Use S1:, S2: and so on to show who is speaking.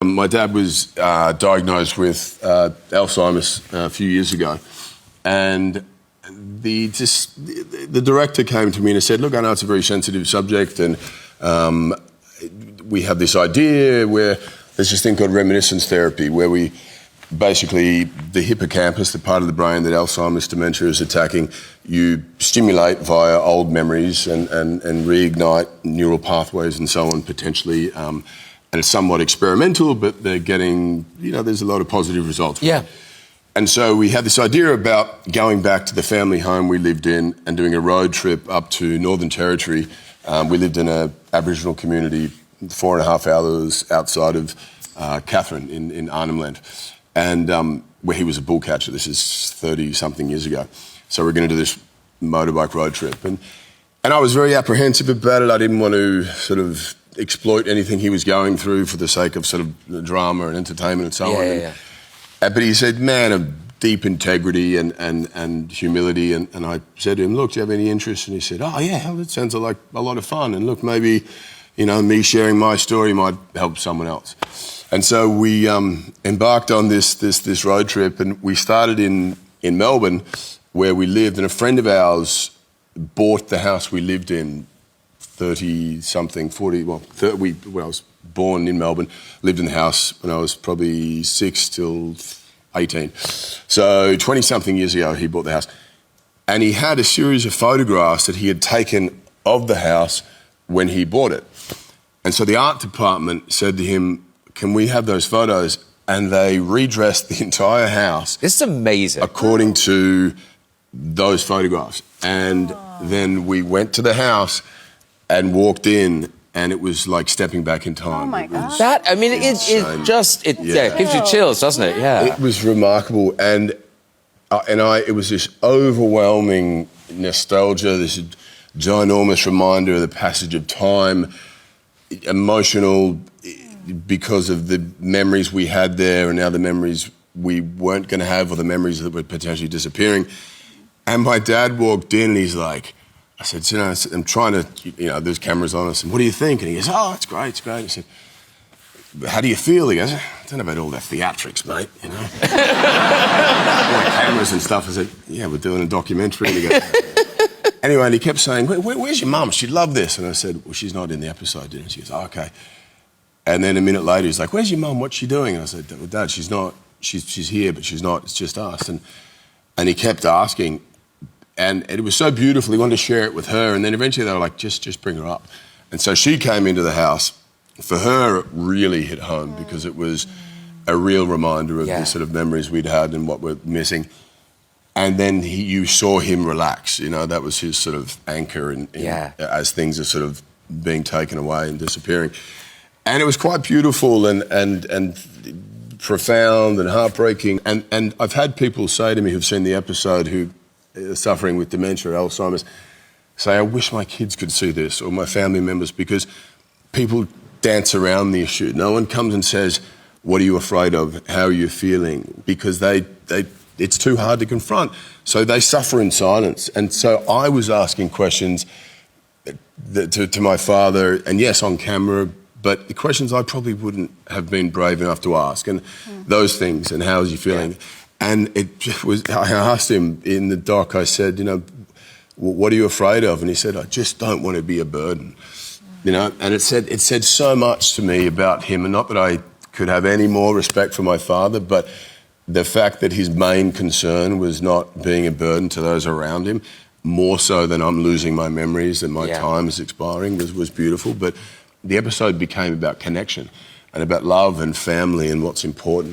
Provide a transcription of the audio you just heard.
S1: My dad was diagnosed with Alzheimer's a few years ago, and the director came to me and said, "Look, I know it's a very sensitive subject, and we have this idea where there's this thing called reminiscence therapy, where we basically the hippocampus, the part of the brain that Alzheimer's dementia is attacking, you stimulate via old memories and reignite neural pathways and so on potentially." And it's somewhat experimental, but they're getting, there's a lot of positive results.
S2: Yeah.
S1: And so we had this idea about going back to the family home we lived in and doing a road trip up to Northern Territory. We lived in an Aboriginal community 4.5 hours outside of Catherine in Arnhem Land, and where he was a bull catcher. This is 30-something years ago. So we're going to do this motorbike road trip. And I was very apprehensive about it. I didn't want to sort of exploit anything he was going through for the sake of sort of drama and entertainment and so on.
S2: Yeah.
S1: But he said, man of deep integrity and humility. And I said to him, "Look, do you have any interest?" And he said, "Oh, yeah, that sounds like a lot of fun. And look, maybe, me sharing my story might help someone else." And so we embarked on this road trip, and we started in Melbourne, where we lived. And a friend of ours bought the house we lived in 30-something, 40, when I was born in Melbourne, lived in the house when I was probably 6 till 18. So 20-something years ago, he bought the house. And he had a series of photographs that he had taken of the house when he bought it. And so the art department said to him, "Can we have those photos?" And they redressed the entire house.
S2: This is amazing.
S1: According to those photographs. And then we went to the house and walked in, and it was like stepping back in time.
S3: Oh my God.
S2: It gives you chills, doesn't it? Yeah.
S1: It was remarkable, and it was this overwhelming nostalgia, this ginormous reminder of the passage of time, emotional because of the memories we had there and now the memories we weren't going to have, or the memories that were potentially disappearing. And my dad walked in and he's like, I said, I'm trying to, there's cameras on us, and what do you think? And he goes, "Oh, it's great, it's great." I said, "How do you feel?" He goes, "I don't know about all the theatrics, mate, all the cameras and stuff." I said, "Yeah, we're doing a documentary." And he goes, anyway, and he kept saying, "Where's your mum? She'd love this." And I said, "Well, she's not in the episode, didn't she?" She goes, "Oh, okay." And then a minute later, he's like, "Where's your mum? What's she doing?" And I said, "Well, Dad, she's not, she's here, but she's not, it's just us." And he kept asking. And it was so beautiful, he wanted to share it with her. And then eventually they were like, just bring her up. And so she came into the house. For her, it really hit home because it was a real reminder of the sort of memories we'd had and what we're missing. And then you saw him relax. That was his sort of anchor as things are sort of being taken away and disappearing. And it was quite beautiful and profound and heartbreaking. And I've had people say to me who've seen the episode who suffering with dementia or Alzheimer's, say, "I wish my kids could see this," or my family members, because people dance around the issue. No one comes and says, "What are you afraid of? How are you feeling?" Because it's too hard to confront. So they suffer in silence. And so I was asking questions to my father, and yes, on camera, but the questions I probably wouldn't have been brave enough to ask, and those things, and how is he feeling? Yeah. And I asked him in the doc, I said, "What are you afraid of?" And he said, "I just don't want to be a burden." And it said so much to me about him, and not that I could have any more respect for my father, but the fact that his main concern was not being a burden to those around him, more so than I'm losing my memories and my time is expiring, was beautiful. But the episode became about connection and about love and family and what's important.